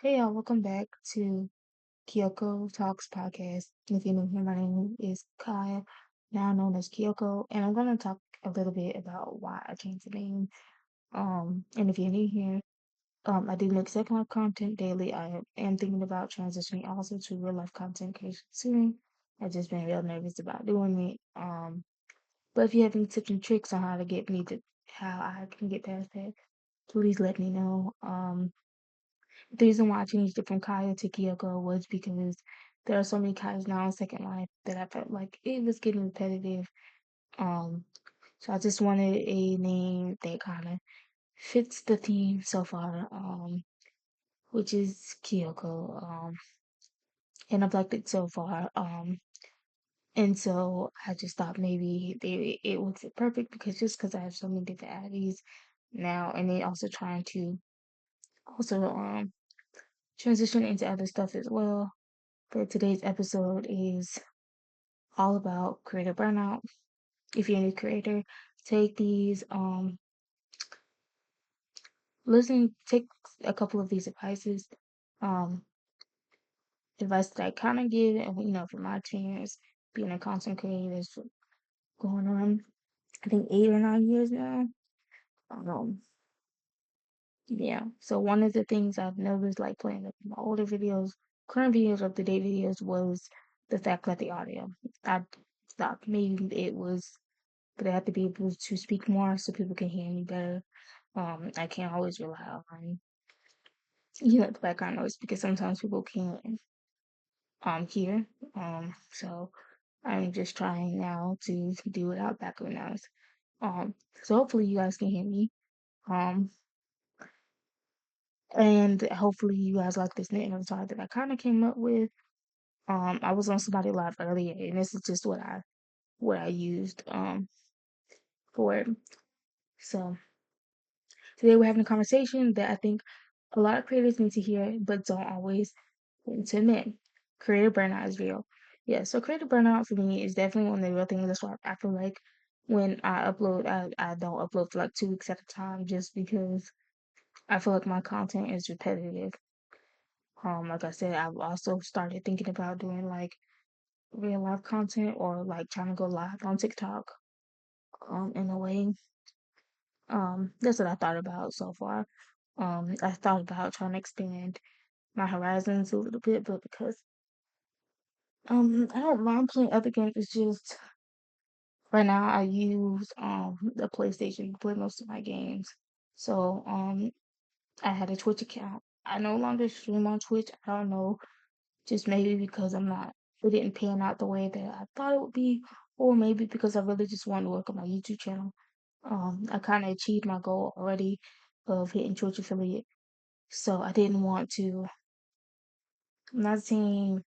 Hey y'all, welcome back to Kiyoko Talks Podcast. If you're new here, my name is Kaya, now known as Kiyoko, and I'm gonna talk a little bit about why I changed the name. And if you're new here, I do make second life content daily. I am thinking about transitioning also to real life content creation soon. I've just been real nervous about doing it. But if you have any tips and tricks on how I can get past that, please let me know. The reason why I changed it from Kaya to Kyoko was because there are so many Kayas now in Second Life that I felt like it was getting repetitive. Um, so I just wanted a name that kind of fits the theme so far, which is Kyoko. And I've liked it so far. And so I just thought maybe it would fit perfect because I have so many different Abbies now, and then also trying to also transition into other stuff as well. But today's episode is all about creator burnout. If you're a new creator, take these take a couple of these um advice that I kinda give and from my experience being a content creator is going on I think 8 or 9 years now. Um yeah. So one of the things I've noticed like playing up my older videos, current videos, up to date videos was the fact that the audio. I thought maybe it was but I have to be able to speak more so people can hear me better. I can't always rely on the background noise because sometimes people can't hear. So I'm just trying now to do without background noise. Um, so hopefully you guys can hear me. Um, and hopefully you guys like this knitting avatar that I kind of came up with. I was on somebody live earlier, and this is just what I used for it. So today we're having a conversation that I think a lot of creators need to hear, but don't always want to admit. Creator burnout is real. Yeah, so creator burnout for me is definitely one of the real things. That's why I feel like when I upload, I don't upload for like 2 weeks at a time just because I feel like my content is repetitive. Like I said, I've also started thinking about doing like real life content or like trying to go live on TikTok. In a way, that's what I thought about so far. I thought about trying to expand my horizons a little bit, but because I don't mind playing other games. It's just right now I use the PlayStation to play most of my games. So I had a Twitch account. I no longer stream on Twitch. I don't know, just maybe because it didn't pan out the way that I thought it would be, or maybe because I really just wanted to work on my YouTube channel. I kind of achieved my goal already of hitting Twitch affiliate, so I didn't want to. I'm not saying,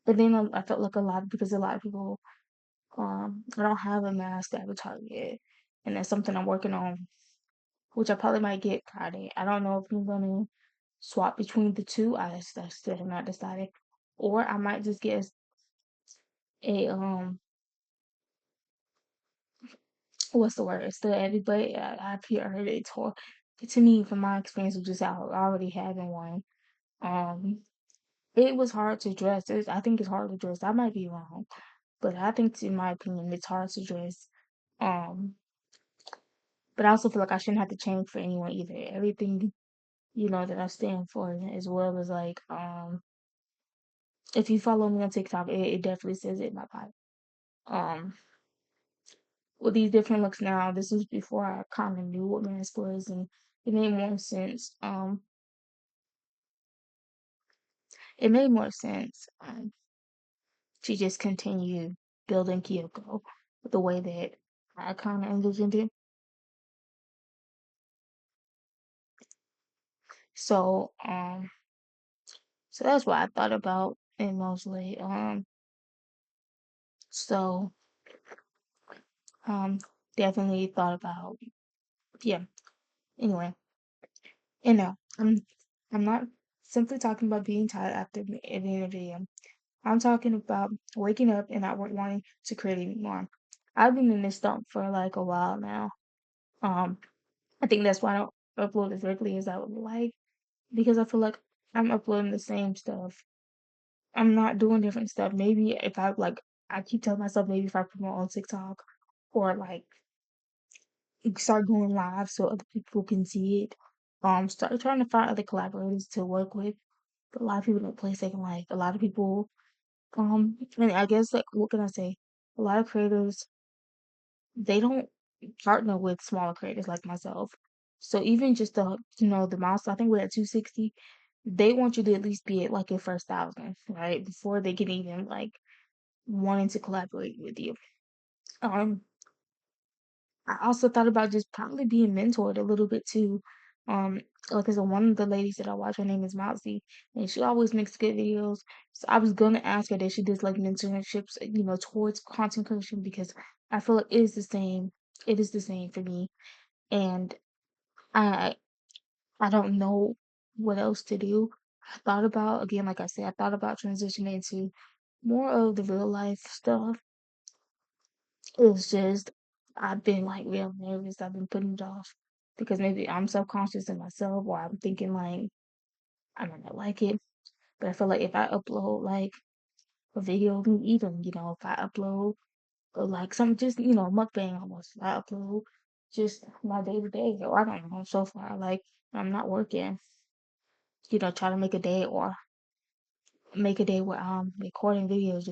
but then I felt like because a lot of people I don't have a mask avatar yet, and that's something I'm working on, which I probably might get Friday. I don't know if I'm gonna swap between the two. I still have not decided, or I might just get a what's the word? It's the edit, but I've heard it's hard. To me, from my experience of just already having one, um, it was hard to dress. I think it's hard to dress. I might be wrong, but I think, in my opinion, it's hard to dress. Um, but I also feel like I shouldn't have to change for anyone either. Everything, that I stand for, as well as like, if you follow me on TikTok, it definitely says it in my bio. Um, with these different looks now, this was before I kind of knew what mask was, and it made more sense. It made more sense to just continue building Kyoko the way that I kind of envisioned it. So, so that's what I thought about it mostly. So, um, definitely thought about, yeah. Anyway, and no, I'm not simply talking about being tired after editing a video. I'm talking about waking up and not wanting to create anymore. I've been in this dump for like a while now. Um, I think that's why I don't upload as regularly as I would like. because I feel like I'm uploading the same stuff. I'm not doing different stuff. Maybe if I like, I keep telling myself maybe if I promote on TikTok or like start going live so other people can see it. Start trying to find other collaborators to work with. But a lot of people don't play Second Life. A lot of people, and I guess like what can I say? A lot of creators they don't partner with smaller creators like myself. So even just the milestone, I think we're at 260. They want you to at least be at like your first 1,000, right? Before they can even like wanting to collaborate with you. Um, I also thought about just probably being mentored a little bit too. Um, like I said, one of the ladies that I watch, her name is Mousy, and she always makes good videos. So I was gonna ask her that she does like mentorships, towards content creation because I feel like it is the same. It is the same for me, and I I don't know what else to do. I thought about again, like I said, I thought about transitioning into more of the real life stuff. It's just I've been like real nervous. I've been putting it off because maybe I'm subconscious in myself or I'm thinking like I might not like it. But I feel like if I upload like a video of me eating, if I upload like some just, mukbang almost, if I upload just my day to day or I don't know, so far like I'm not working, try to make a day where I'm recording videos,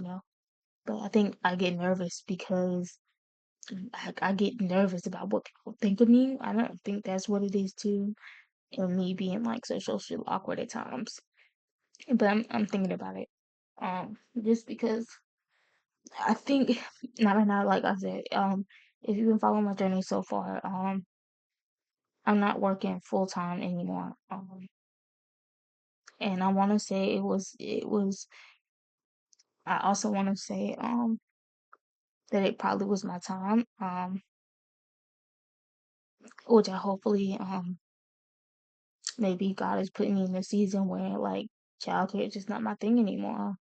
But I think I get nervous because I get nervous about what people think of me. I don't think that's what it is too, and me being like so socially awkward at times. But I'm thinking about it. Just because I think not like I said. If you've been following my journey so far, I'm not working full time anymore. And I want to say it was. I also want to say that it probably was my time. Which I hopefully maybe God is putting me in a season where like childcare is just not my thing anymore.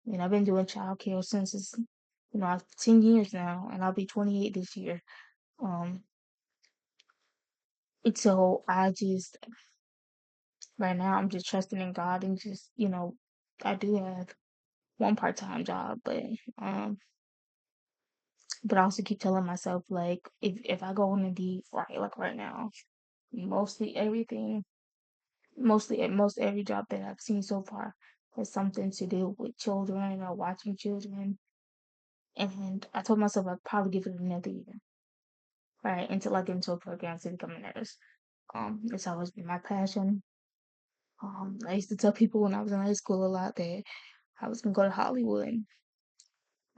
And I've been doing childcare since 10 years now, and I'll be 28 this year. Um, and so I just right now I'm just trusting in God and just I do have one part-time job, um, but I also keep telling myself like if I go on Indeed right like right now, mostly everything, mostly at most every job that I've seen so far has something to do with children or watching children. And I told myself I'd probably give it another year, right, until I get into a program to become a nurse. It's always been my passion. I used to tell people when I was in high school a lot that I was gonna go to Hollywood.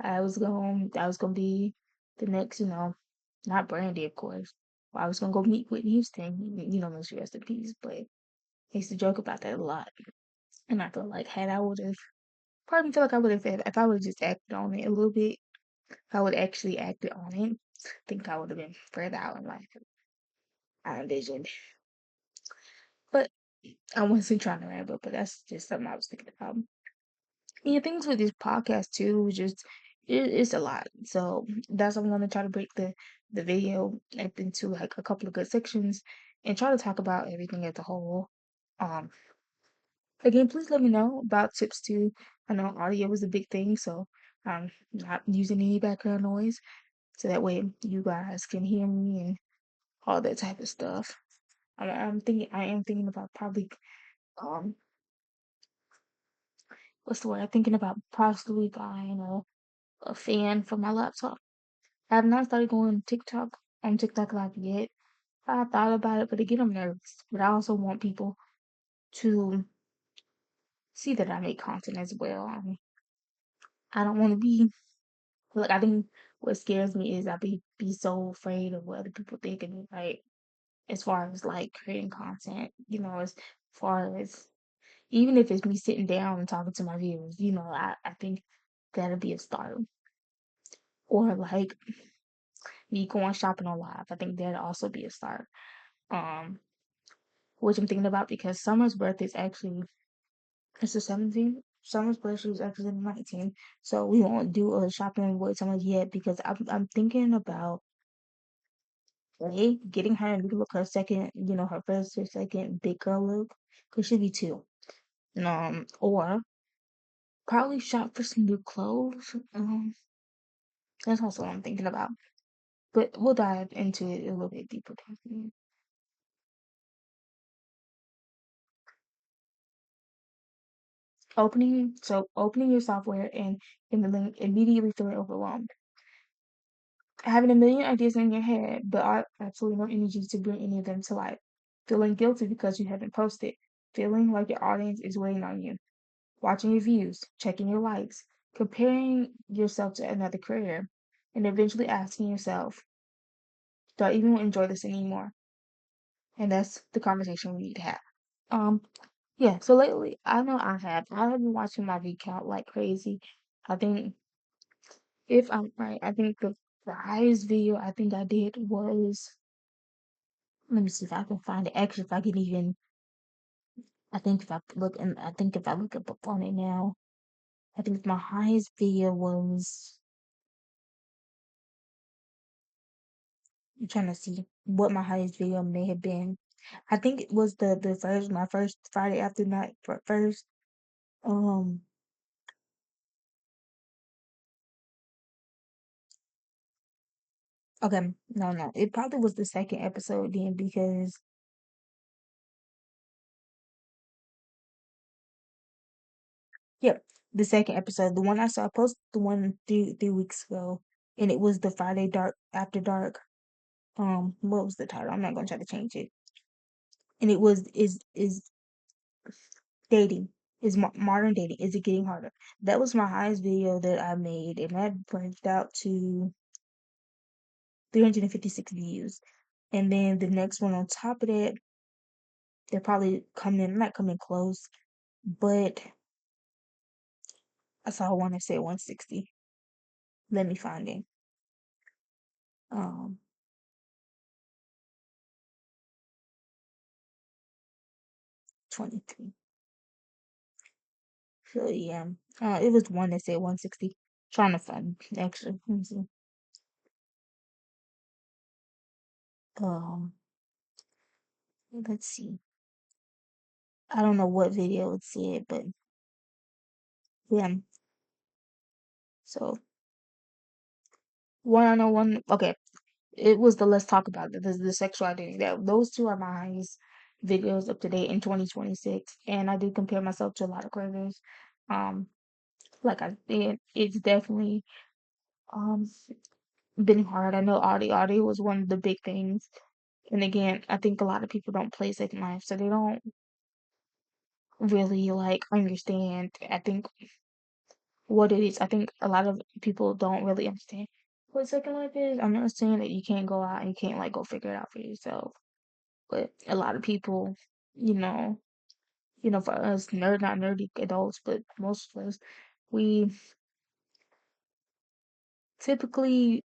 I was gonna be the next, not Brandy, of course. I was gonna go meet Whitney Houston, may she rest in peace. But I used to joke about that a lot. And I feel like had I would have, part of me feel like I would have, if I would have just acted on it a little bit, if I would actually acted on it, I think I would have been further out in life. I envisioned. But I wasn't trying to ramble, but that's just something I was thinking about. Yeah, things with this podcast too, just it's a lot. So that's why I'm gonna try to break the video up into like a couple of good sections and try to talk about everything as a whole. Um, again, please let me know about tips too. I know audio was a big thing, so I'm not using any background noise, so that way you guys can hear me and all that type of stuff. I am thinking about probably um what's the word? I'm thinking about possibly buying a fan for my laptop. I have not started going TikTok Live yet. I thought about it, but again, I'm nervous. But I also want people to see that I make content as well. I don't want to be like I think what scares me is I be so afraid of what other people think of me, right? As far as like creating content, as far as even if it's me sitting down and talking to my viewers, I think that'll be a start. Or like me going shopping on live. I think that'd also be a start. Um, which I'm thinking about because Summer's birthday is actually it's the 17th. Summer's birthday is actually the 19th. So we won't do a shopping with Summer yet because I'm thinking about A, getting her a new look, her second, her first or second big girl look, because she'll be two. Or probably shop for some new clothes. That's also what I'm thinking about. But we'll dive into it a little bit deeper. Opening your software and immediately feeling overwhelmed. Having a million ideas in your head, but absolutely no energy to bring any of them to life. Feeling guilty because you haven't posted. Feeling like your audience is waiting on you. Watching your views, checking your likes, comparing yourself to another creator, and eventually asking yourself, do I even enjoy this anymore? And that's the conversation we need to have. Um, yeah, so lately, I know I have been watching my view count like crazy. I think, if I'm right, I think the highest video I think I did was, let me see if I can find it. Actually, if I can even, I think if I look up on it now, I think my highest video was, I'm trying to see what my highest video may have been. I think it was my first Friday after night first. Um, okay, no, it probably was the second episode then because, yep, the second episode, the one I saw post, the one 3 weeks ago, and it was the Friday dark after dark. What was the title? I'm not gonna try to change it. And it was is dating modern dating, is it getting harder? That was my highest video that I made, and that branched out to 356 views. And then the next one on top of that, they're probably coming, not coming close, but I saw one that said 160. Let me find it. Um, 23. So yeah, it was one that said 160. Trying to find actually. Let me see. Um, let's see. I don't know what video it said, but yeah. So one on one. Okay, it was the let's talk about it. The sexual identity. That those two are my highest videos up to date in 2026, and I do compare myself to a lot of creators. Um, like I said, it's definitely um been hard. I know audio was one of the big things, and again, I think a lot of people don't play Second Life, so they don't really like understand. I think what it is. I think a lot of people don't really understand what Second Life is. I'm not saying that you can't go out and you can't like go figure it out for yourself. But a lot of people, you know, for us not nerdy adults, but most of us, we typically,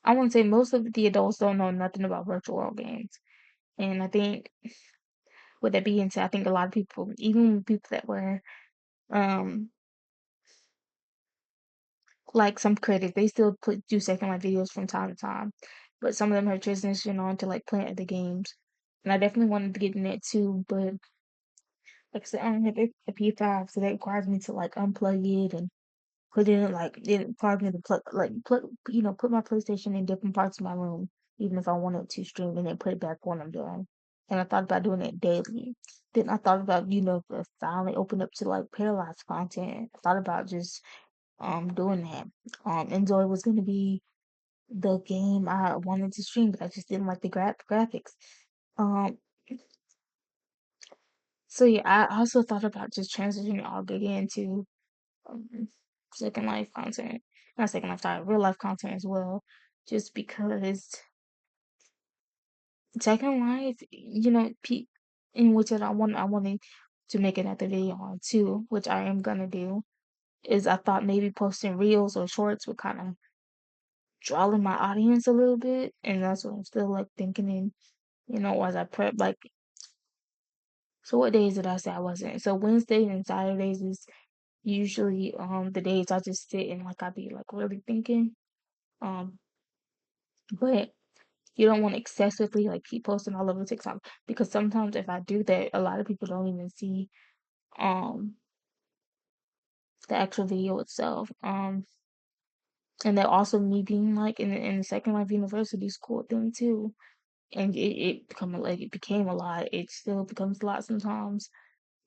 I want to say most of the adults don't know nothing about virtual world games. And I think with that being said, I think a lot of people, even people that were, um, like some critics, they still do Second Life videos from time to time. But some of them have transitioned on to like playing other games. And I definitely wanted to get in that too, but like I said, I don't have a P5, so that requires me to like unplug it and put in like it requires me to put my PlayStation in different parts of my room, even if I wanted to stream and then put it back when I'm done. And I thought about doing it daily. Then I thought about, if finally open up to like parallax content. I thought about just doing that. Enjoy was gonna be the game I wanted to stream, but I just didn't like the graphics. Um, so yeah, I also thought about just transitioning all again to um, Second Life content, not Second Life, sorry, real life content as well, just because Second Life, in which I wanted to make another video on too, which I am gonna do, is I thought maybe posting reels or shorts would kind of draw in my audience a little bit, and that's what I'm still like thinking in, as I prep, like, so what days did I say I wasn't? So Wednesdays and Saturdays is usually the days I just sit and like I be like really thinking. Um, but you don't want to excessively like keep posting all over TikTok, because sometimes if I do that, a lot of people don't even see um the actual video itself. And then also me being like in the Second Life University school thing too. And it became a lot. It still becomes a lot sometimes.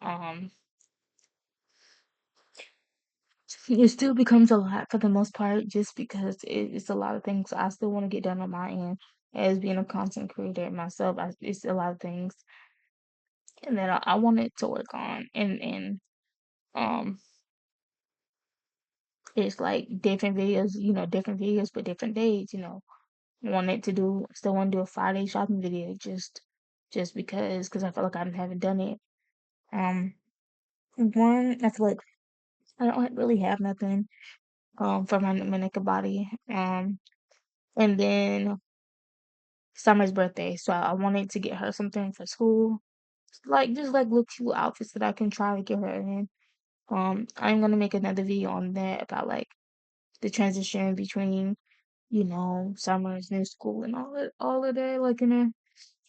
Um it still becomes a lot for the most part, just because it's a lot of things I still want to get done on my end as being a content creator myself. It's a lot of things, and that I wanted to work on, and um it's like different videos for different days. Wanted to do Still want to do a Friday shopping video, just because I feel like I haven't done it. Um, One, I feel like I don't really have nothing for my naked body. And then Summer's birthday, so I wanted to get her something for school, like just like little cute outfits that I can try to get her in. I'm gonna make another video on that about like the transition between summer's new school and all of that, like in a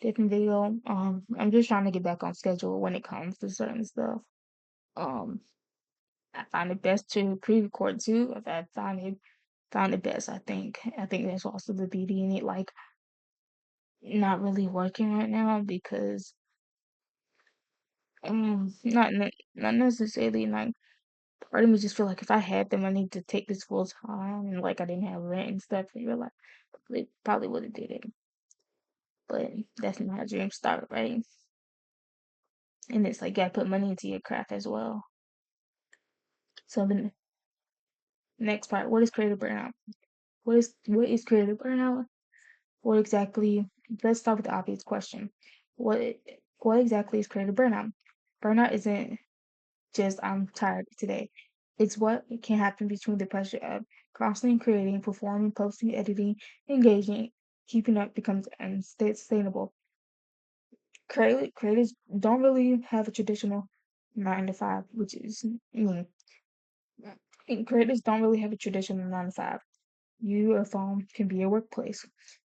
different video. I'm just trying to get back on schedule when it comes to certain stuff. Um, I find it best to pre-record too. If I found it best. I think that's also the beauty in it. Like, not really working right now because not necessarily like, part of me just feel like if I had the money to take this full time and like I didn't have rent and stuff in real life, probably would have did it. But that's not how dreams start, right? And it's like you gotta put money into your craft as well. So the next part, what is creative burnout? What is creative burnout? What exactly? Let's start with the obvious question. What what exactly is creative burnout? Burnout isn't just I'm tired today. It's what can happen between the pressure of constantly creating, performing, posting, editing, engaging, keeping up becomes unsustainable. Creators don't really have a traditional 9 to 5, which is me. And creators don't really have a traditional 9 to 5. Your phone can be your workplace.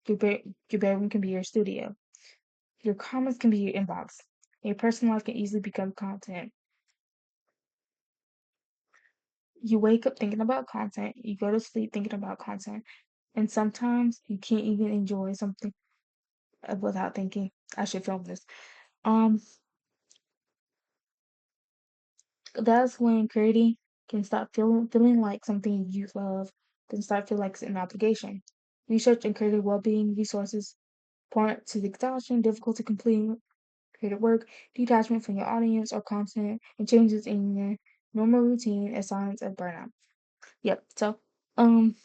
Your bedroom can be your studio. Your comments can be your inbox. Your personal life can easily become content. You wake up thinking about content. You go to sleep thinking about content. And sometimes you can't even enjoy something without thinking, I should film this. Um, that's when creating can stop feeling like something you love, then start feeling like it's an obligation. Research and creative well-being resources point to the exhaustion, difficulty completing creative work, detachment from your audience or content, and changes in your normal routine as signs of burnout. Yep. So, um,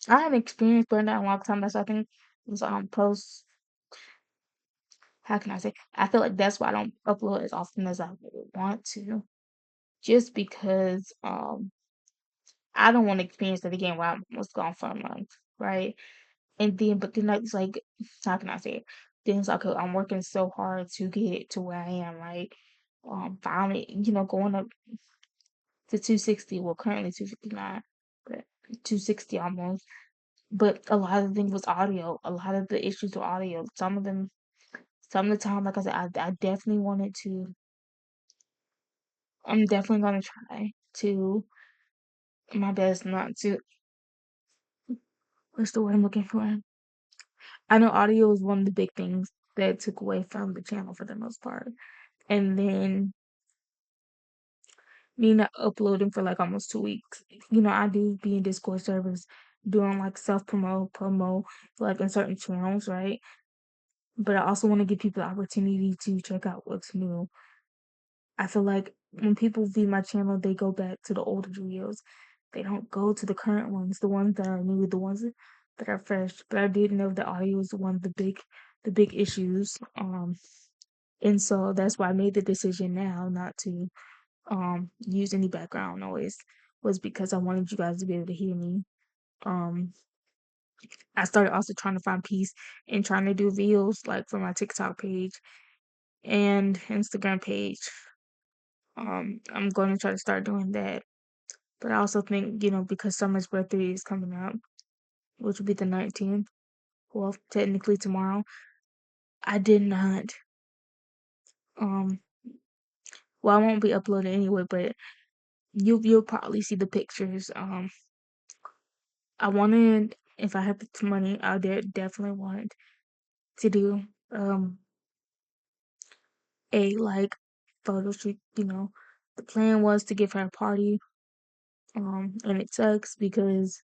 I haven't experienced burnout in a long time. That's, I think, was post. How can I say? I feel like that's why I don't upload as often as I would want to, just because I don't want to experience that again where I was gone for a month, right? And then, but then it's like, how can I say it? Then it's like, I'm working so hard to get to where I am, right? Finally, going up to 260. Well, currently 259, but 260 almost. But a lot of the things was audio. A lot of the issues were audio. Some of the time, like I said, I definitely wanted to. I'm definitely gonna try to my best not to. What's the word I'm looking for? I know audio is one of the big things that took away from the channel for the most part. And then me not uploading for like almost 2 weeks. I do be in Discord servers doing like promo, like in certain channels, right? But I also want to give people the opportunity to check out what's new. I feel like when people view my channel, they go back to the older videos. They don't go to the current ones, the ones that are new, the ones that are fresh. But I did know the audio is one of the big issues. And so that's why I made the decision now not to use any background noise, was because I wanted you guys to be able to hear me. Um I started also trying to find peace in trying to do reels like for my TikTok page and Instagram page. I'm going to try to start doing that. But I also think, because Summer's birthday is coming up, which will be the 19th, well, technically tomorrow. I did not, um, well, I won't be uploading anyway, but you'll probably see the pictures. I wanted, if I had the money, I did definitely want to do, a, like, photo shoot, the plan was to give her a party, and it sucks because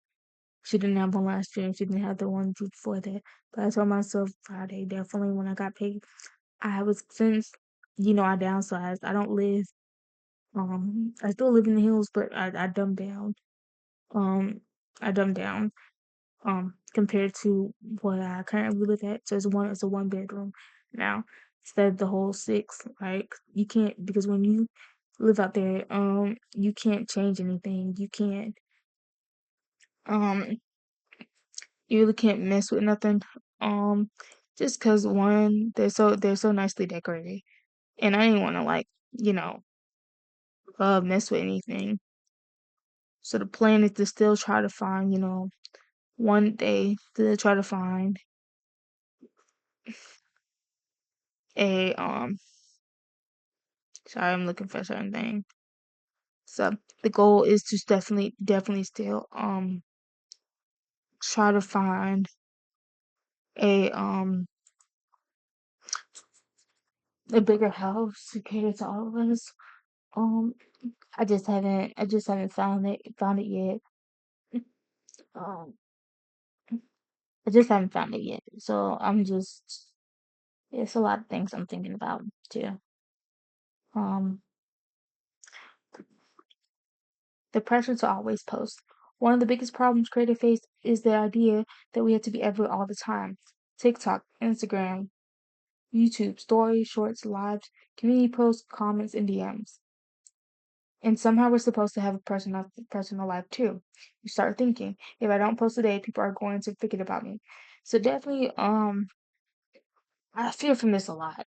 she didn't have one last year and she didn't have the one before that. But I told myself Friday, definitely when I got paid, I was since I downsized. I don't live I still live in the hills, but I dumbed down. Um I dumbed down compared to what I currently live at. So it's a one bedroom now instead of the whole six, right? You can't because when you live out there, you can't change anything. You can't um you really can't mess with nothing. Um, just 'cause one, they're so nicely decorated, and I didn't want to like mess with anything. So the plan is to still try to find one day to try to find a Sorry, I'm looking for a certain thing. So the goal is to definitely still try to find a a bigger house to cater to all of us. Um, I just haven't found it yet. Um, I just haven't found it yet. So it's a lot of things I'm thinking about too. Um, the pressure to always post. One of the biggest problems creators face is the idea that we have to be everywhere all the time. TikTok, Instagram, YouTube, stories, shorts, lives, community posts, comments, and DMs. And somehow we're supposed to have a personal life too. You start thinking, if I don't post today, people are going to forget about me. So definitely, I fear from this a lot.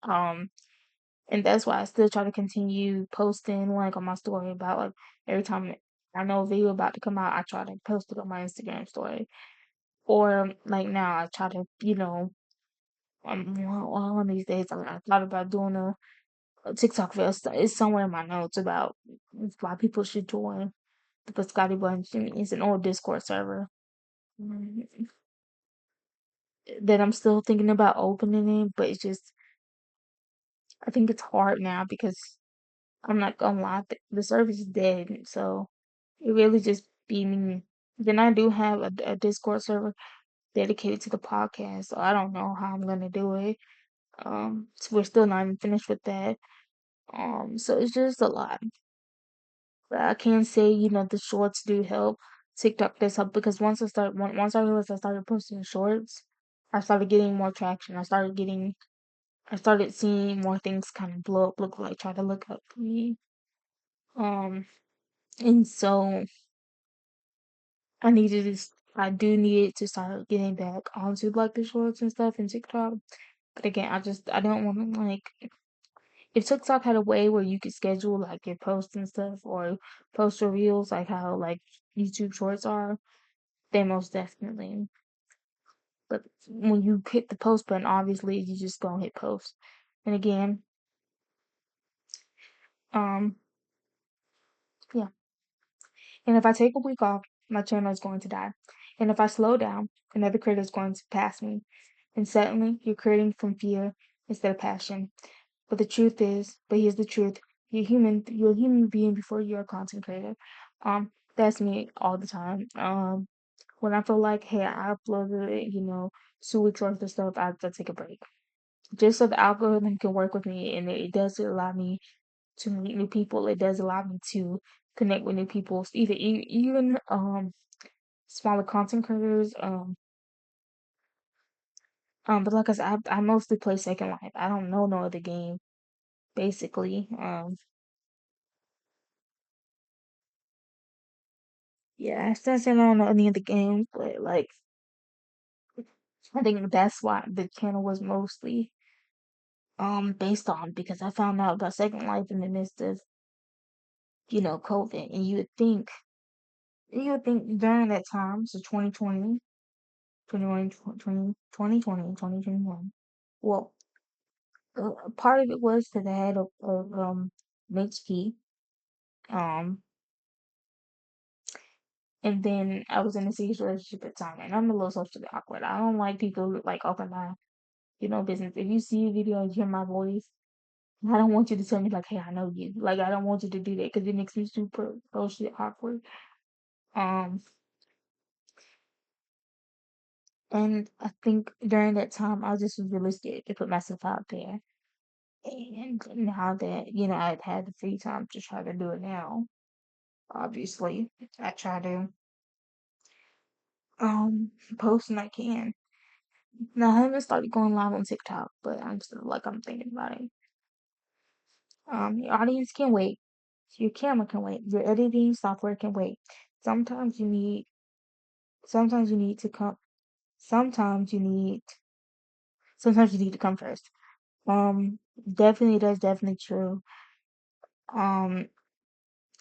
And that's why I still try to continue posting like on my story about like every time I know a video about to come out, I try to post it on my Instagram story. Or like now I try to, one of these days I thought about doing a TikTok video. It's somewhere in my notes about why people should join the Biscotti Bunch. It's an old Discord server mm, that I'm still thinking about opening it, but it's just I think it's hard now because I'm not gonna lie, the service is dead, so it really just be me. Then I do have a Discord server dedicated to the podcast, so I don't know how I'm gonna do it. So we're still not even finished with that. So it's just a lot. But I can say, the shorts do help. TikTok does help because once I realized I started posting shorts, I started getting more traction. I started seeing more things kind of blow up, try to look up for me. Um, and so I do need to start getting back onto like the shorts and stuff and TikTok. But again, I don't want to like if TikTok had a way where you could schedule like your posts and stuff or post your reels like how like YouTube shorts are, then most definitely. But when you hit the post button, obviously you just gonna hit post. And again, um, yeah. And if I take a week off, my channel is going to die. And if I slow down, another creator is going to pass me. And suddenly, you're creating from fear instead of passion. But here's the truth: You're a human being before you're a content creator. That's me all the time. When I feel like, hey, I uploaded, 2 weeks worth of stuff, I have to take a break. Just so the algorithm can work with me, and it does allow me to meet new people. It does allow me to connect with new people, even smaller content creators. But like I said, I mostly play Second Life. I don't know no other game, basically. Yeah, I still say I don't know any of the games, but like I think that's why the channel was mostly based on because I found out about Second Life in the midst of COVID, and you would think during that time, so 2020. 2021. Well, part of it was because I had a mixed key. Um, and then I was in a serious relationship at the time, and I'm a little socially awkward. I don't like people who, like open my, business. If you see a video and hear my voice, I don't want you to tell me like, "Hey, I know you." Like, I don't want you to do that because it makes me super socially awkward. Um, and I think during that time, I just was really scared to put myself out there. And now that, I've had the free time to try to do it now, obviously, I try to post when I can. Now I haven't started going live on TikTok, but I'm thinking about it. Your audience can wait. Your camera can wait. Your editing software can wait. Sometimes you need sometimes you need to come sometimes you need sometimes you need to come first. Definitely that's definitely true. Um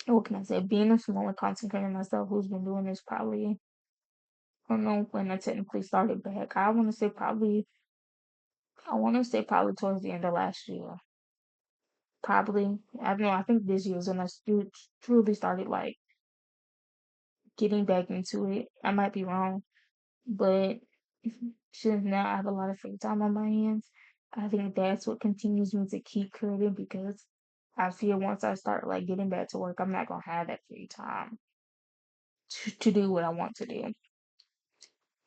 what can I say? Being a smaller content creator myself who's been doing this probably, I don't know when I technically started back. I wanna say probably towards the end of last year. Probably. I don't know, I think this year is when truly started like getting back into it. I might be wrong, but since now I have a lot of free time on my hands, I think that's what continues me to keep creating because I fear once I start like getting back to work, I'm not gonna have that free time to do what I want to do.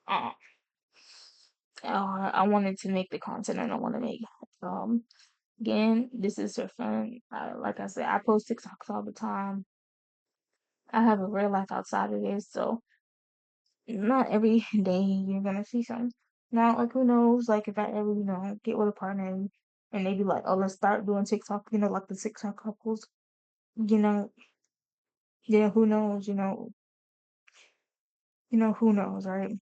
Uh, I wanted to make the content and I want to make. Um, Again, this is for fun. Like I said, I post TikToks all the time. I have a real life outside of this, so not every day you're gonna see something. Now, like who knows? Like if I ever, get with a partner and they be like, "Oh, let's start doing TikTok," like the TikTok couples. You know, yeah, who knows? Who knows, right?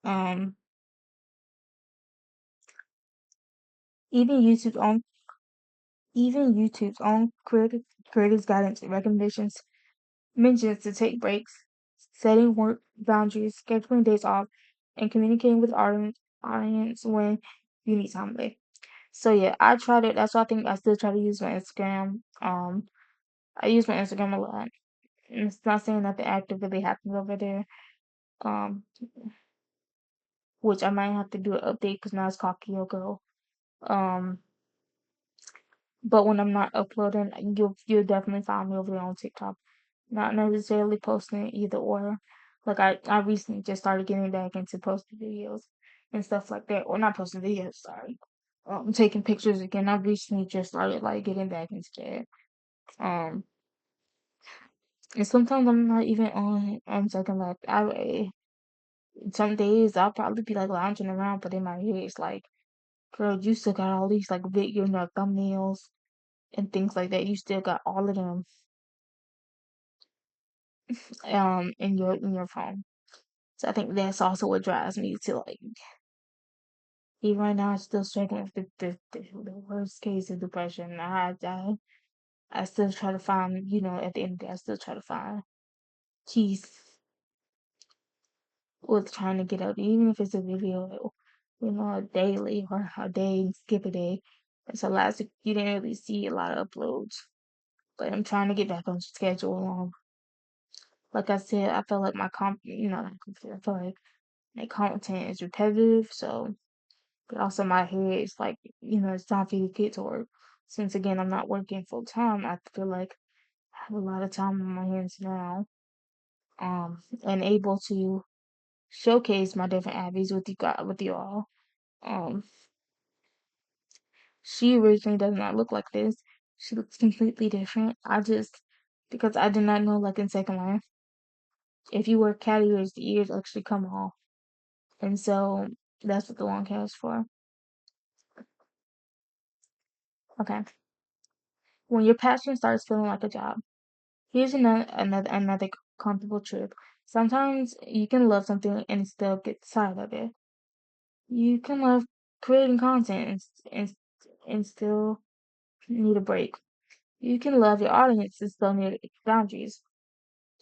Um, even YouTube's own, even YouTube's own creators guidance and recommendations mentions to take breaks, setting work boundaries, scheduling days off, and communicating with audience when you need time away. So yeah, I tried it. That's why I think I still try to use my Instagram. I use my Instagram a lot. And it's not saying nothing active really happens over there. Um, which I might have to do an update because now it's called Kiyoko. Um, but when I'm not uploading, you'll definitely find me over there on TikTok. Not necessarily posting either or. Like I recently just started getting back into posting videos and stuff like that. Or not posting videos, sorry. Taking pictures again. I recently just started like getting back into that. Um and sometimes I'm not even on Second Life. Some days I'll probably be like lounging around, but in my head it's like, girl, you still got all these like video, thumbnails and things like that. You still got all of them in your phone. So I think that's also what drives me to like even right now I'm still struggling with the worst case of depression. I still try to find, at the end of the day I still try to find peace with trying to get up, even if it's a video, daily or a day, skip a day. It's a lot you didn't really see a lot of uploads. But I'm trying to get back on schedule. Like I said, I feel like I feel like my content is repetitive, so but also my head is like, it's time for you to get to work. Since again I'm not working full time, I feel like I have a lot of time on my hands now. And able to showcase my different hobbies with you all. Um, she originally does not look like this. She looks completely different. Because I did not know, like in Second Life, if you wear cat ears, the ears actually come off. And so that's what the long hair is for. Okay. When your passion starts feeling like a job, here's another comfortable truth. Sometimes you can love something and still get tired of it. You can love creating content and still need a break. You can love your audience and still need boundaries.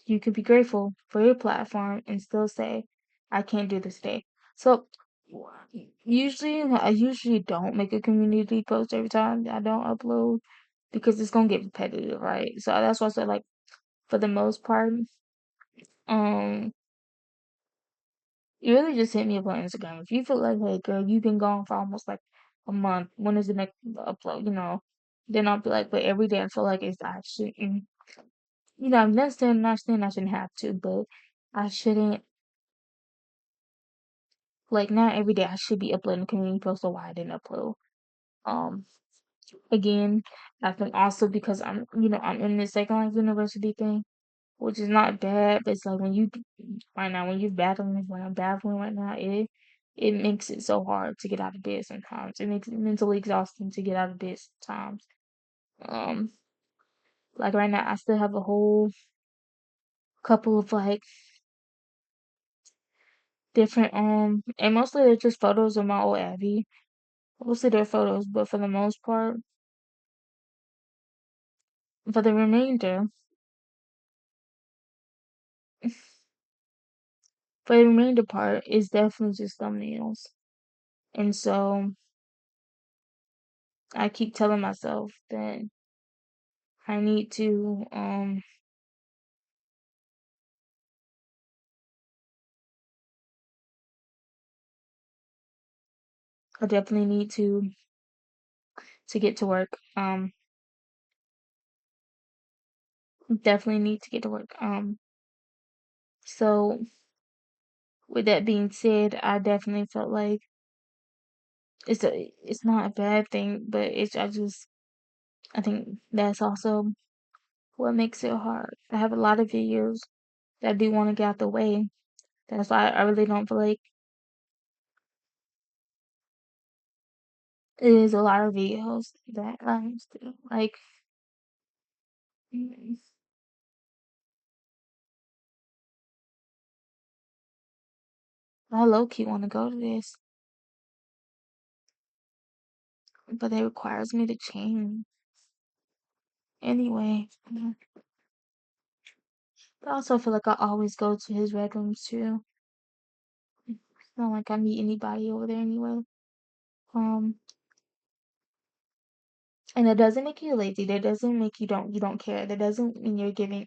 You could be grateful for your platform and still say, I can't do this today. So I usually don't make a community post every time I don't upload because it's gonna get repetitive, right? So that's why I said like for the most part, um, you really just hit me up on Instagram. If you feel like, hey girl, you've been gone for almost like a month, when is the next upload? Then I'll be like, but every day I feel like it's actually, I'm not saying I shouldn't have to, but I shouldn't like not every day I should be uploading a community post, so why I didn't upload. Um, Again, I think also because I'm in this second life university thing, which is not bad, but it's like right now when you're battling what I'm battling right now, it makes it so hard to get out of bed sometimes. It makes it mentally exhausting to get out of bed sometimes. Um, like right now I still have a whole couple of like different and mostly they're just photos of my old Abby. Mostly they're photos, but for the remainder, for the remainder part, it's definitely just thumbnails. And so I keep telling myself that I need to, I definitely need to get to work. Definitely need to get to work. So with that being said, I definitely felt like it's not a bad thing, but I think that's also what makes it hard. I have a lot of videos that I do want to get out the way. That's why I really don't feel like it is a lot of videos that I still like. mm, I low key want to go to this, but it requires me to change anyway. But I also feel like I always go to his red rooms too. It's not like I meet anybody over there anyway. Um, and it doesn't make you lazy. That doesn't make you don't care. That doesn't mean you're giving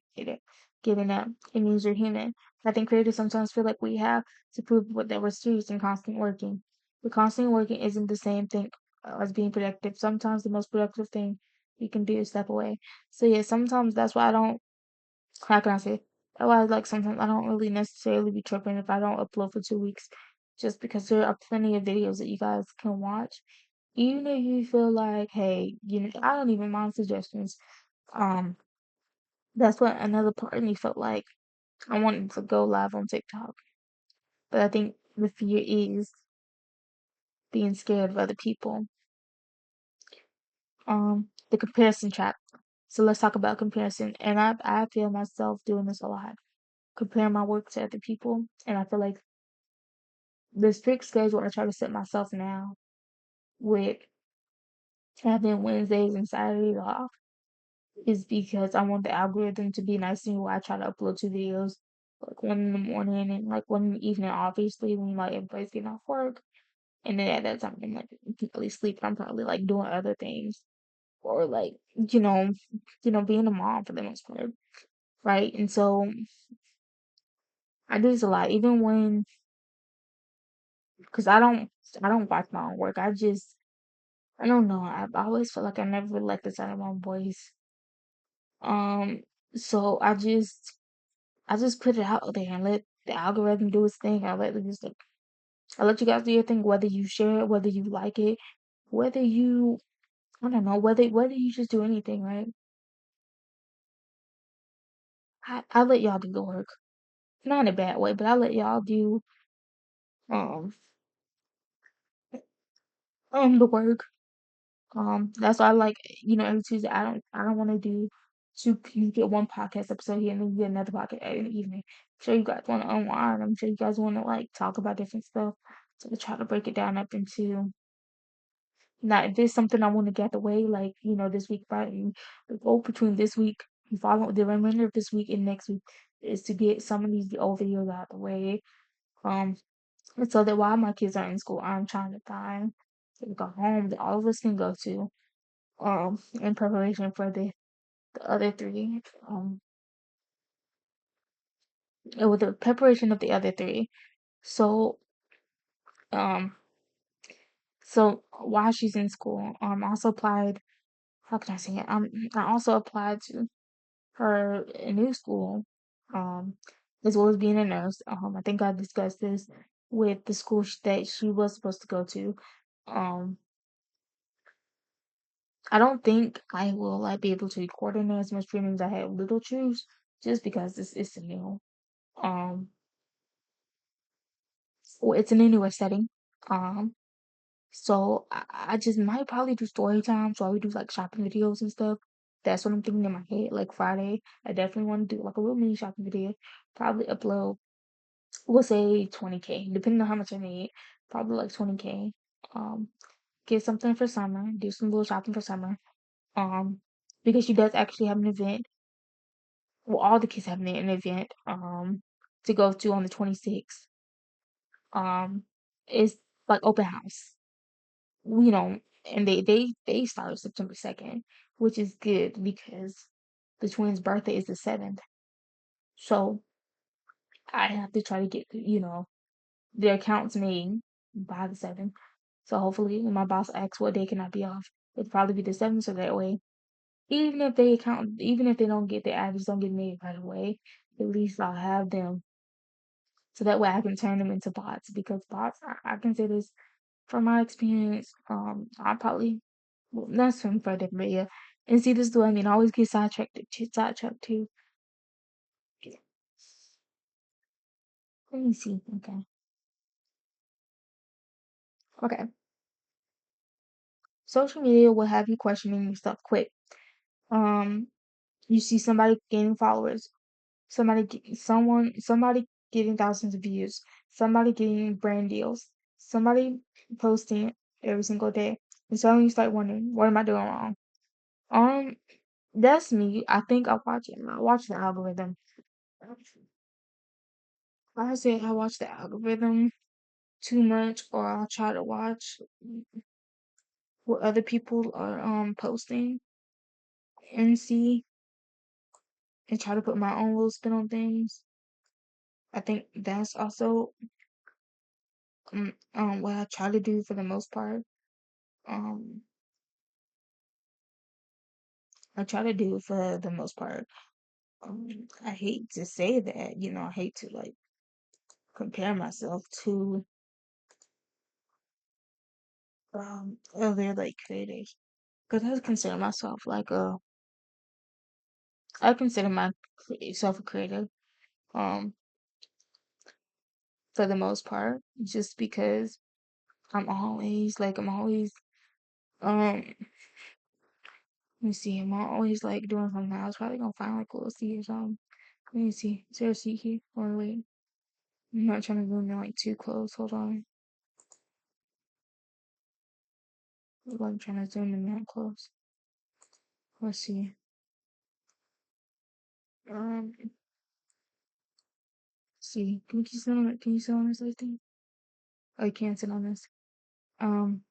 up. It means you're human. I think creators sometimes feel like we have to prove that we're serious and constant working. But constant working isn't the same thing as being productive. Sometimes the most productive thing you can do is step away. So yeah, sometimes that's why I don't. How can I say? That's why like sometimes I don't really necessarily be tripping if I don't upload for 2 weeks, just because there are plenty of videos that you guys can watch even if you feel like, hey, I don't even mind suggestions. Um, that's what another part of me felt like I wanted to go live on TikTok, but I think the fear is being scared of other people. The comparison trap. So let's talk about comparison. And I feel myself doing this a lot, comparing my work to other people, and I feel like the strict schedule I try to set myself now with having Wednesdays and Saturdays off is because I want the algorithm to be nice to me where I try to upload 2 videos, like one in the morning and like one in the evening, obviously when like everybody's getting off work. And then at that time I'm like completely sleep. I'm probably like doing other things or like, you know, being a mom for the most part. Right. And so I do this a lot, even when because I don't watch my own work. I don't know. I always feel like I never really like the sound of my voice. Um so I just put it out there and let the algorithm do its thing. I let you guys do your thing, whether you share it, whether you like it, whether you I don't know, whether you just do anything, right? I let y'all do the work. Not in a bad way, but I let y'all do um the work. That's why I like every Tuesday I don't want to do two you get one podcast episode here and then you get another podcast in the evening. I'm sure you guys want to unwind. I'm sure you guys want to like talk about different stuff. So we try to break it down up into Now, if there's something I want to get away, like, this week, Friday, the goal between this week, follow the remainder of this week and next week is to get some of these old videos out of the way. Um, and so that while my kids are in school, I'm trying to find like a home that all of us can go to, in preparation for the other three, and with the preparation of the other three. So, um, so while she's in school, I also applied. How can I say it? I also applied to her new school, um, as well as being a nurse. I think I discussed this with the school that she was supposed to go to. Um, I don't think I will like be able to coordinate as much training as I had with Little Truths, just because it's a new, um, well, it's in a newer setting. Um, so I just might probably do story time. So I would do like shopping videos and stuff. That's what I'm thinking in my head. Like Friday, I definitely want to do like a little mini shopping video. Probably upload, we'll say 20K, depending on how much I need. Probably like 20K. Um, get something for summer. Do some little shopping for summer. Um, because she does actually have an event. Well, all the kids have an event. To go to on the 26th. Um, it's like open house. You know, and they start September 2nd, which is good because the twins' birthday is the 7th. So I have to try to get their accounts made by the 7th. So hopefully, when my boss asks what day can I be off, it'll probably be the 7th. So that way, even if they don't get the average, don't get made right away, at least I'll have them. So that way, I can turn them into bots because bots, I can say this from my experience. I probably, well, that's from for a different video. And see, this is what I mean. I always get sidetracked too. Let me see. Okay. Okay. Social media will have you questioning yourself quick. Um, you see somebody gaining followers, somebody getting thousands of views, somebody getting brand deals, somebody posting every single day, and suddenly you start wondering, what am I doing wrong? Um, that's me. I think I watch it. I watch the algorithm. I say I watch the algorithm too much, or I'll try to watch what other people are posting and see and try to put my own little spin on things. I think that's also what I try to do for the most part. Um, I try to do for the most part. I hate to say that, I hate to like compare myself to other like creators because I consider myself like I consider myself a creator. Um, for the most part, just because I'm always um let me see, I'm always like doing something. I was probably gonna find like a little seat or something. Let me see. Is there a seat here? Or wait. I'm not trying to zoom in like too close. Hold on. I'm trying to zoom in that close. Let's see. Let's see. Can you sit on it? Can you sit on this I think? Oh, you can't sit on this. Um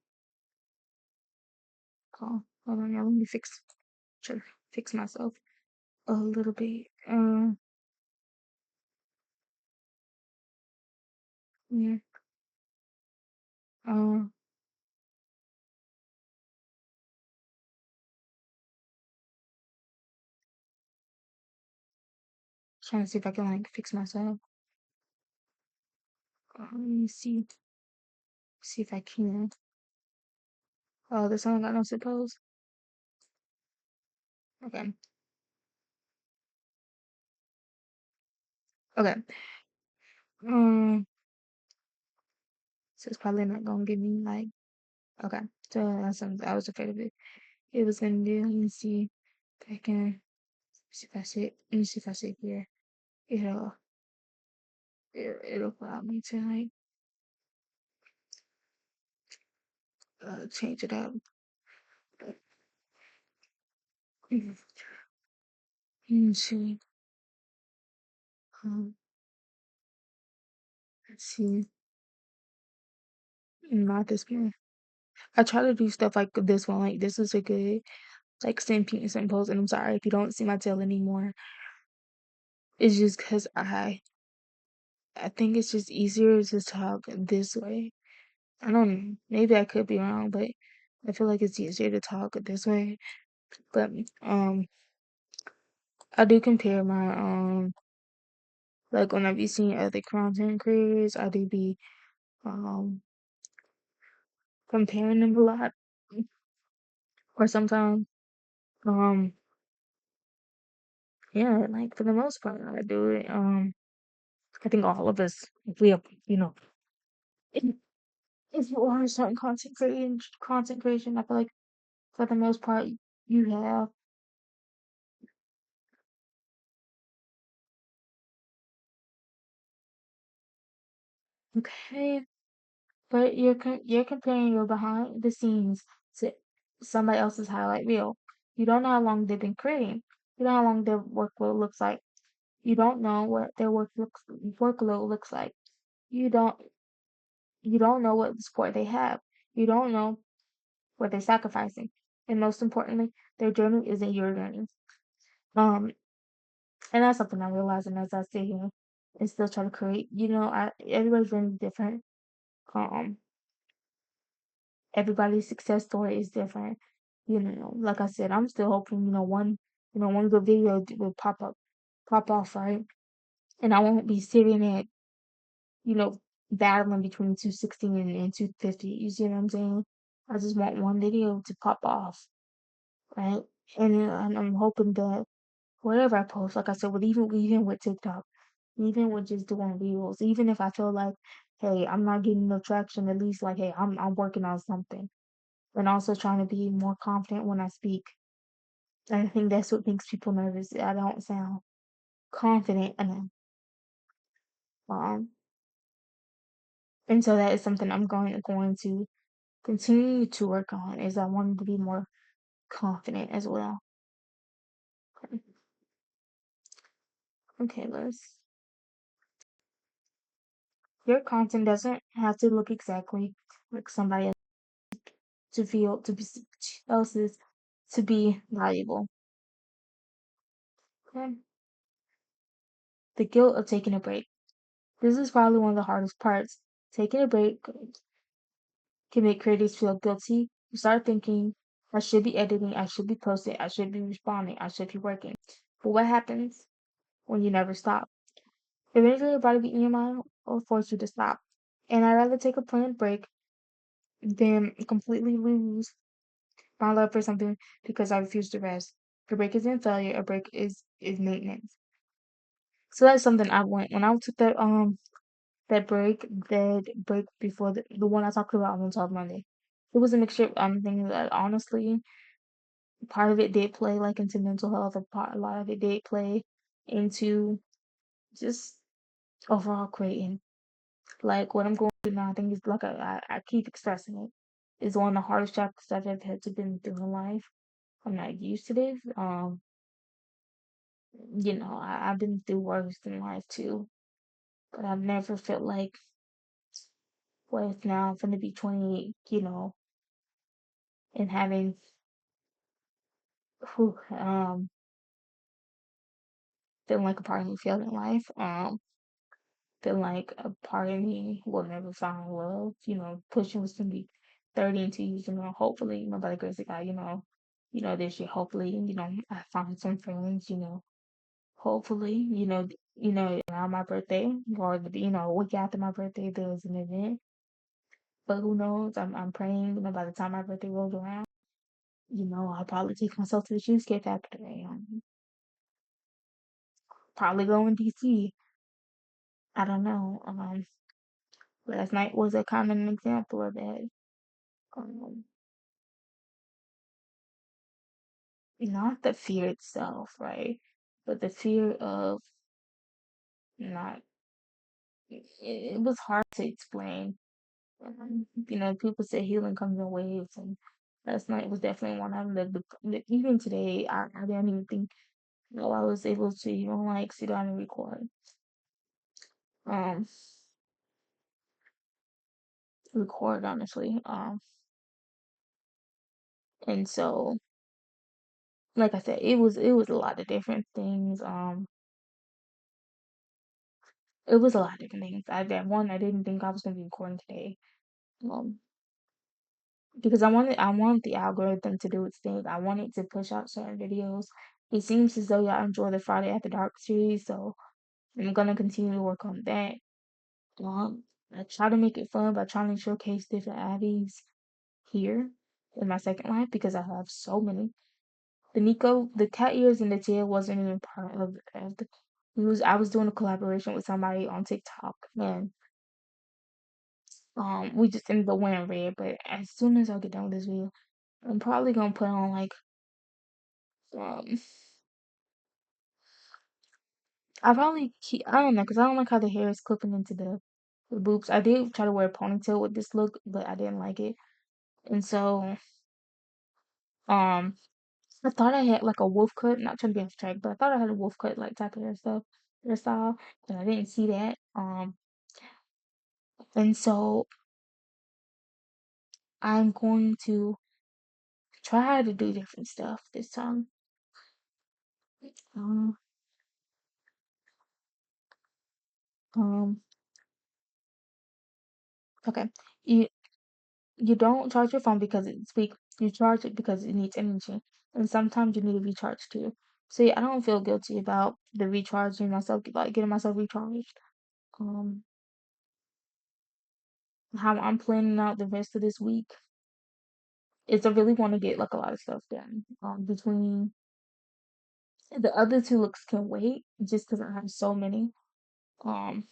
hold on, y'all. Let me try to fix myself a little bit. Yeah. Um Trying to see if I can like fix myself. Let me see if I can. Oh, this one got no suppose. Okay. Okay. Um, so it's probably not gonna give me like okay. So that's something I was afraid of it was gonna do. Let me see if I can see if I sit let me see if I sit here. It'll it'll allow me to like change it up. Mm, Let's see. Um, let's see. Not this one. I try to do stuff like this one. Like this is a good like sentence and pose. And I'm sorry if you don't see my tail anymore. It's just because I think it's just easier to talk this way. I don't know. Maybe I could be wrong, but I feel like it's easier to talk this way. But I do compare my like when I be seeing other content creators, I do be um comparing them a lot. Or sometimes um yeah, like for the most part I do it. I think all of us, if we have, if, if you are a certain content creation, I feel like for the most part you have. Okay, but you're comparing your behind the scenes to somebody else's highlight reel. You don't know how long they've been creating. You don't know how long their workload looks like. You don't know what their workload looks like. You don't you don't know what support they have. You don't know what they're sacrificing. And most importantly, their journey isn't your journey. Um, and that's something I'm realizing as I sit here and still try to create. Everybody's journey is different. Um, Everybody's success story is different. Like I said, I'm still hoping, one good video will pop off, right? And I won't be sitting at, you know, battling between 216 and 250. You see what I'm saying? I just want one video to pop off, right? And I'm hoping that whatever I post, like I said, even with TikTok, even with just doing reels, even if I feel like, hey, I'm not getting no traction, at least like, hey, I'm working on something. And also trying to be more confident when I speak. I think that's what makes people nervous. I don't sound confident enough. Um, and so that is something I'm going to continue to work on. Is I wanted to be more confident as well. Okay, let's. Your content doesn't have to look exactly like somebody else to feel to be else's to be valuable. Okay. The guilt of taking a break. This is probably one of the hardest parts. Taking a break can make creators feel guilty. You start thinking, I should be editing, I should be posting, I should be responding, I should be working. But what happens when you never stop? Eventually, your body be in your mind will force you to stop. And I'd rather take a planned break than completely lose my love for something because I refuse to rest. A break isn't failure, a break is maintenance. So that's something I went when I took that break before the one I talked about on Talk Monday. It was a mixture of things that honestly part of it did play like into mental health, a lot of it did play into just overall creating. Like what I'm going through now, I think is like I keep expressing it. Is one of the hardest chapters I've ever had to been through in life. I'm not used to this. I've been through worse in life too, but I've never felt like what if now I'm gonna be 28, and having feeling like a part of me failed in life. Feel like a part of me will never find love. Pushing was gonna be 30 and 2 years, hopefully, by the grace of God, this year, hopefully, I find some friends, hopefully, around my birthday or, a week after my birthday, there's an event. But who knows? I'm praying, by the time my birthday rolls around, I'll probably take myself to the Cheesecake Factory. Probably go in DC. I don't know. Last night was a kind of an example of that. Um, Not the fear itself, right? But the fear of not, it was hard to explain. People say healing comes in waves, and last night was definitely one of them. Even today, I didn't even think I was able to even like sit down and um, record honestly. And so, like I said, it was a lot of different things. It was a lot of different things. I didn't think I was gonna be recording today. Um, because I wanted the algorithm to do its thing. I wanted to push out certain videos. It seems as though y'all enjoy the Friday After Dark series, so I'm gonna continue to work on that. Um, I try to make it fun by trying to showcase different Abbies here in my second life because I have so many. The cat ears and the tail wasn't even part of the. I was doing a collaboration with somebody on TikTok, and we just ended up wearing red. But as soon as I get done with this video, I'm probably gonna put on like um I don't know because I don't like how the hair is clipping into the boobs. I did try to wear a ponytail with this look, but I didn't like it, and so um I thought I had like a wolf cut. Not trying to be off track, but I thought I had a wolf cut like type of hairstyle, but I didn't see that. And so I'm going to try to do different stuff this time. Um, um, okay. You you don't charge your phone because it's weak. You charge it because it needs energy, and sometimes you need to recharge too. See, I don't feel guilty about the recharging myself, like getting myself recharged. Um, how I'm planning out the rest of this week is I really want to get like a lot of stuff done. Between the other two looks can wait just because I have so many. Um,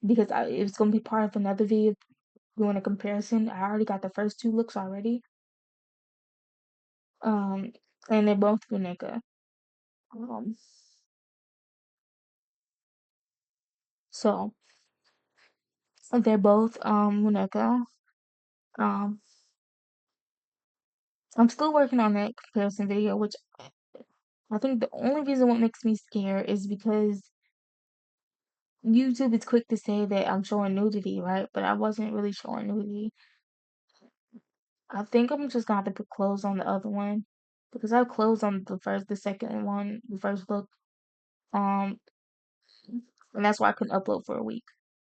because it's gonna be part of another video doing a comparison. I already got the first two looks already. Um, and they're both Unica. Um, so they're both Unica. Um, I'm still working on that comparison video, which I think the only reason what makes me scared is because YouTube is quick to say that I'm showing nudity, right? But I wasn't really showing nudity. I think I'm just gonna have to put clothes on the other one because I have clothes on the second one, the first look. Um, and that's why I couldn't upload for a week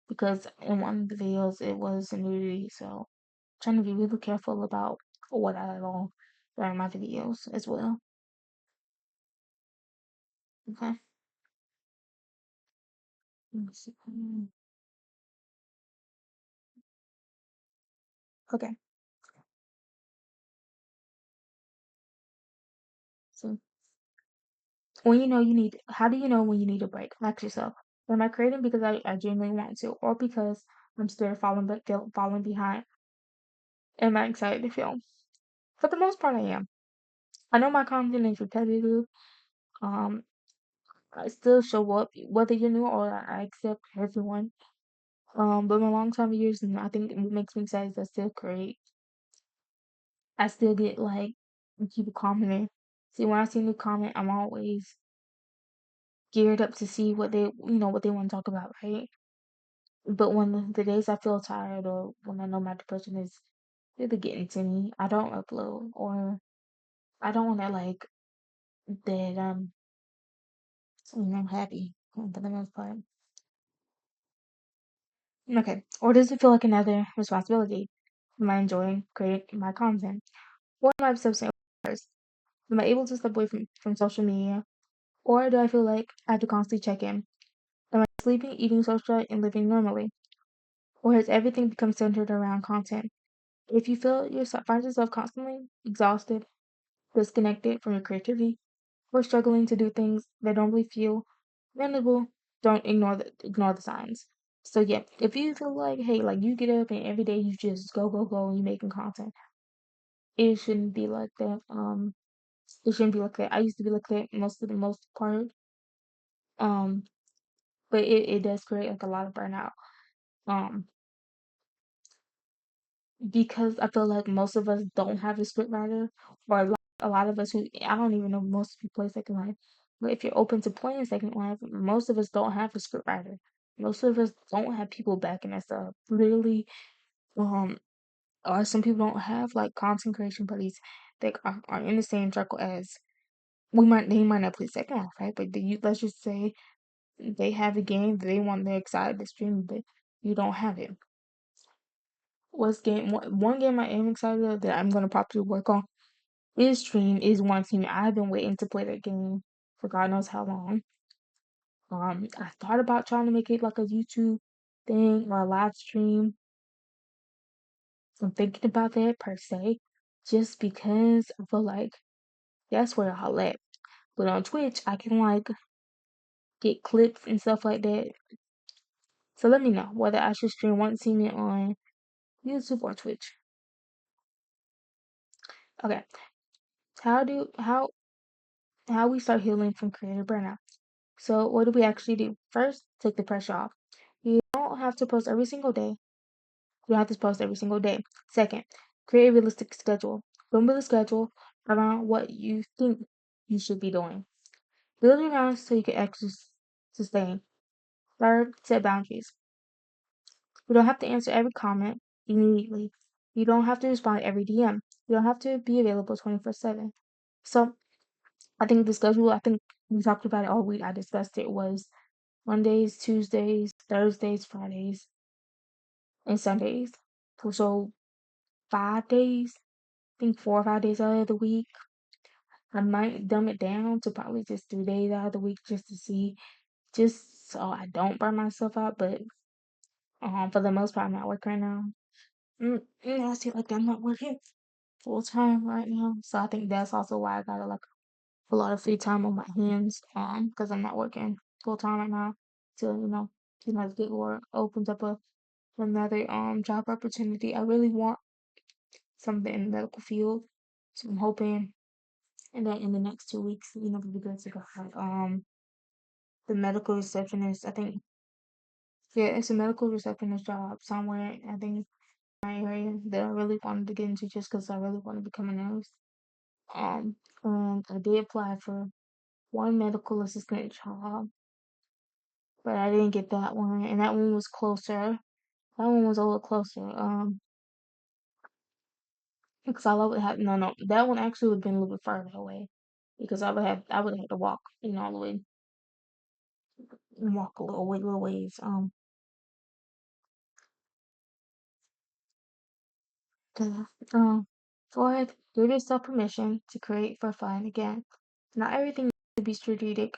because in one of the videos it was nudity. So trying to be really careful about what I allow during my videos as well. Okay. Let me see. Okay. So how do you know when you need a break? Ask yourself, am I creating because I genuinely want to, or because I'm scared of falling behind? Am I excited to film? For the most part, I am. I know my content is repetitive. Um, I still show up whether you're new or I accept everyone. But my long time years, and I think what makes me excited is I still create. I still get like people commenting. See, when I see a new comment, I'm always geared up to see what they want to talk about, right? But when the days I feel tired or when I know my depression is really getting to me, I don't upload or I don't want to like that I'm happy for the most part. Okay. Or does it feel like another responsibility? Am I enjoying creating my content? Or am I obsessing first? Am I able to step away from social media? Or do I feel like I have to constantly check in? Am I sleeping, eating social, and living normally? Or has everything become centered around content? If you find yourself constantly exhausted, disconnected from your creativity, or struggling to do things that normally feel manageable, don't ignore the signs. So yeah, if you feel like hey, like you get up and every day you just go and you making content, it shouldn't be like that. It shouldn't be like that. I used to be like that most part. Um, but it does create like a lot of burnout. Um, because I feel like most of us don't have a script writer, or a lot of us who I don't even know most of you play Second Life, but if you're open to playing Second Life, most of us don't have a script writer. Most of us don't have people backing us up. Literally, um, or some people don't have like content creation buddies that are in the same circle as they might not play Second Life, right? But let's just say they have a game that they're excited to stream, but you don't have it. One game I am excited of that I'm gonna probably work on is stream is One Team. I've been waiting to play that game for God knows how long. I thought about trying to make it like a YouTube thing or a live stream. I'm thinking about that per se, just because I feel like that's where I'll let. But on Twitch, I can like get clips and stuff like that. So let me know whether I should stream One Team it on YouTube or Twitch. Okay, how do how we start healing from creative burnout? So what do we actually do? First, take the pressure off. You don't have to post every single day. You don't have to post every single day. Second, create a realistic schedule. Don't build a schedule around what you think you should be doing. Build it around so you can actually sustain. Third, set boundaries. You don't have to answer every comment immediately. You don't have to respond to every DM. You don't have to be available 24/7. So I think the schedule, I think we talked about it all week. I discussed it was Mondays, Tuesdays, Thursdays, Fridays, and Sundays. So 5 days, I think 4 or 5 days out of the week. I might dumb it down to probably just 3 days out of the week just to see, just so I don't burn myself out. But for the most part, I'm not working right now. I feel like I'm not working full time right now, so I think that's also why I got like a lot of free time on my hands. Because I'm not working full time right now. So get work opens up another job opportunity. I really want something in the medical field, so I'm hoping, and then in the next 2 weeks, it'll be good to go. Like, the medical receptionist. I think yeah, it's a medical receptionist job somewhere. I think my area that I really wanted to get into just because I really want to become a nurse. Um, and I did apply for one medical assistant job, but I didn't get that one, and that one was closer. That one was a little closer. Because I would have no, that one actually would have been a little bit further away, because I would have had to walk, all the way, walk a little ways. To, fourth, give yourself permission to create for fun again. Not everything needs to be strategic.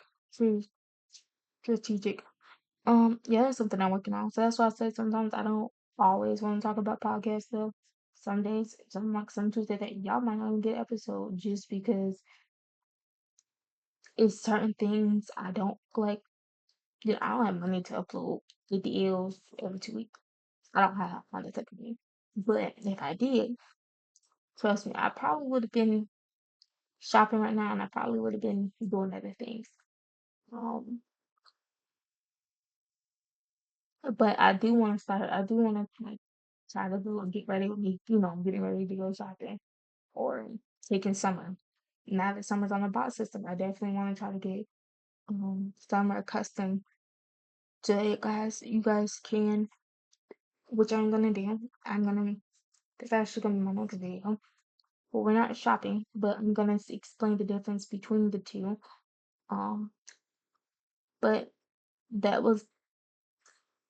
Yeah, that's something I'm working on. So that's why I say sometimes I don't always want to talk about podcasts though. Some days, some Tuesday that y'all might not even get an episode just because it's certain things I don't like. I don't have money to upload videos every 2 weeks. I don't have money to do. But if I did, trust me, I probably would have been shopping right now, and I probably would have been doing other things. Um, but I do want to start. I do want to like try to do get ready with me. Getting ready to go shopping or taking summer. Now that summer's on the bot system, I definitely want to try to get summer accustomed to it, guys. You guys can, which I'm gonna do. I'm gonna. That's actually gonna be my next video. Well, we're not shopping, but I'm gonna explain the difference between the two. Um, but that was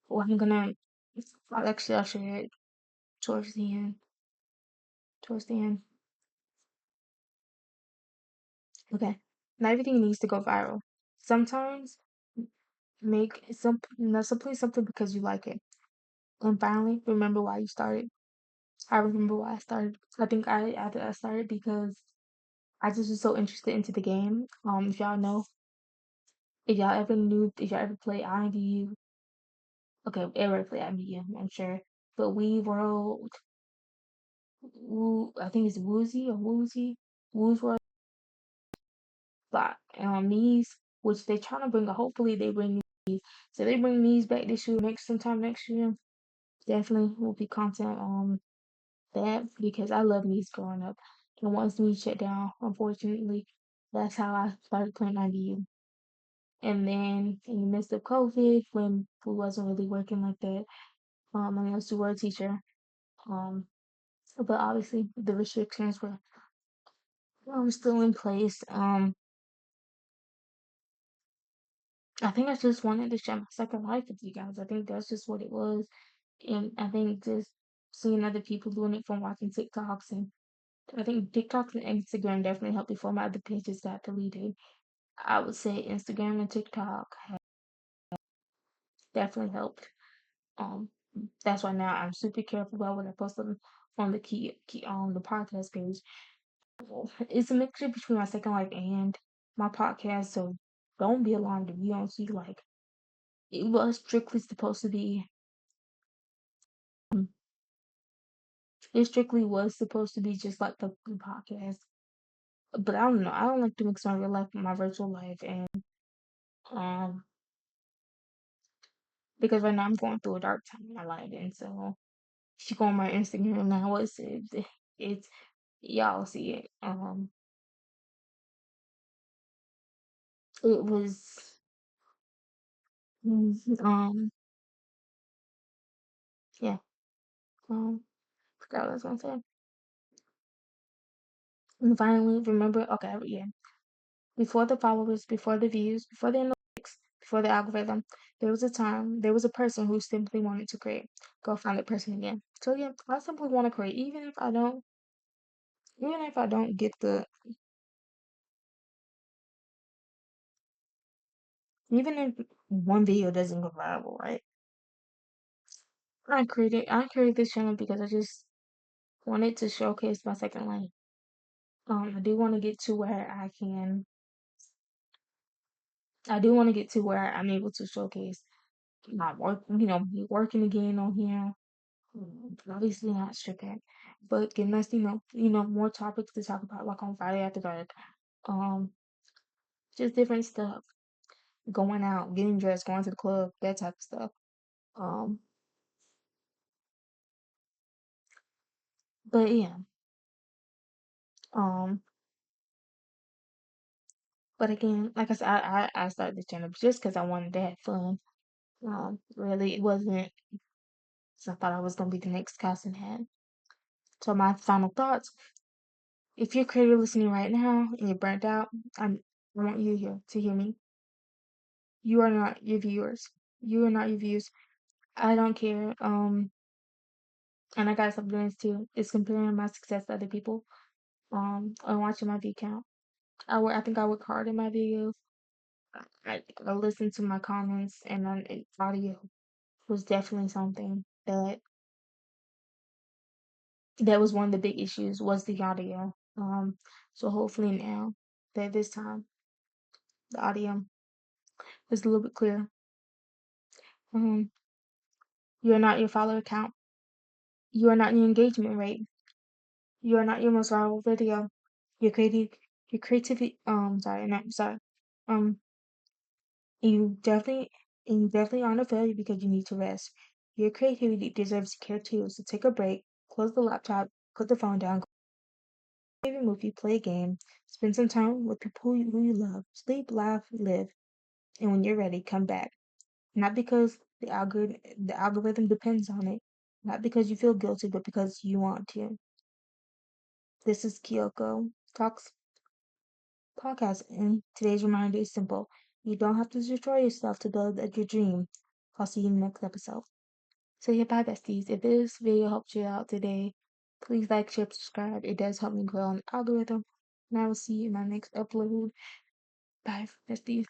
what I'm gonna. I'll share it towards the end. Towards the end. Okay. Not everything needs to go viral. Sometimes simply something because you like it. And finally, remember why you started. I remember why I started. I think I started because I just was so interested into the game. If y'all know, if y'all ever played IMVU, okay, everybody played IMVU, I'm sure. But we rolled, I think it's Woo's World, these, which they trying to bring. Hopefully they bring these. So they bring these back this year, sometime next year. Definitely will be content. that because I love music growing up. And once music shut down, unfortunately, that's how I started playing IDU. And then in the midst of COVID, when we wasn't really working like that, I used to were a teacher. Um, but obviously the restrictions were still in place. I think I just wanted to share my second life with you guys. I think that's just what it was. And I think just seeing other people doing it from watching TikToks, and I think TikTok and Instagram definitely helped before my other pages got deleted. I would say Instagram and TikTok have definitely helped. Um, that's why now I'm super careful about what I post on the key on the podcast page. It's a mixture between my second life and my podcast, so don't be alarmed if you don't see like it was strictly supposed to be. um, It strictly was supposed to be just like the podcast, but I don't know. I don't like to mix my real life with my virtual life, and um, because right now I'm going through a dark time in my life, and so if you go on my Instagram now, it's y'all see it. It was um yeah forgot what I was gonna say. And finally, remember, okay, yeah. Before the followers, before the views, before the analytics, before the algorithm, there was a person who simply wanted to create. Go find that person again. So yeah, I simply want to create, even if I don't get even if one video doesn't go viral, right? I created this channel because I just wanted to showcase my second life. I do want to get to where I do want to get to where I'm able to showcase my work, me working again on here. Obviously not stripping, but getting us, more topics to talk about, like on Friday After Dark. Um, just different stuff. Going out, getting dressed, going to the club, that type of stuff. Um, but yeah. Um, but again, like I said, I started the channel just because I wanted to have fun. Really, it wasn't. So I thought I was gonna be the next Cousin Head. So my final thoughts: if you're a creator listening right now and you're burnt out, I want you here to hear me. You are not your viewers. You are not your views. I don't care. And I gotta stop doing this too. It's comparing my success to other people. And watching my view count. I think I work hard in my videos. I listen to my comments, and then audio was definitely something that was one of the big issues was the audio. So hopefully now that this time the audio is a little bit clearer. Um, you are not your follower count. You are not your engagement rate. You are not your most viral video. Your creative, your creativity. Sorry, not sorry. Um, you definitely, and you definitely aren't a failure because you need to rest. Your creativity deserves care too. So take a break, close the laptop, put the phone down, go to a movie, play a game, spend some time with people who you love. Sleep, laugh, live, and when you're ready, come back. Not because the algorithm depends on it, not because you feel guilty, but because you want to. This is Kiyoko Talks Podcast, and today's reminder is simple. You don't have to destroy yourself to build at your dream. I'll see you in the next episode. So yeah, bye besties. If this video helped you out today, please like, share, subscribe. It does help me grow on the algorithm. And I will see you in my next upload. Bye besties.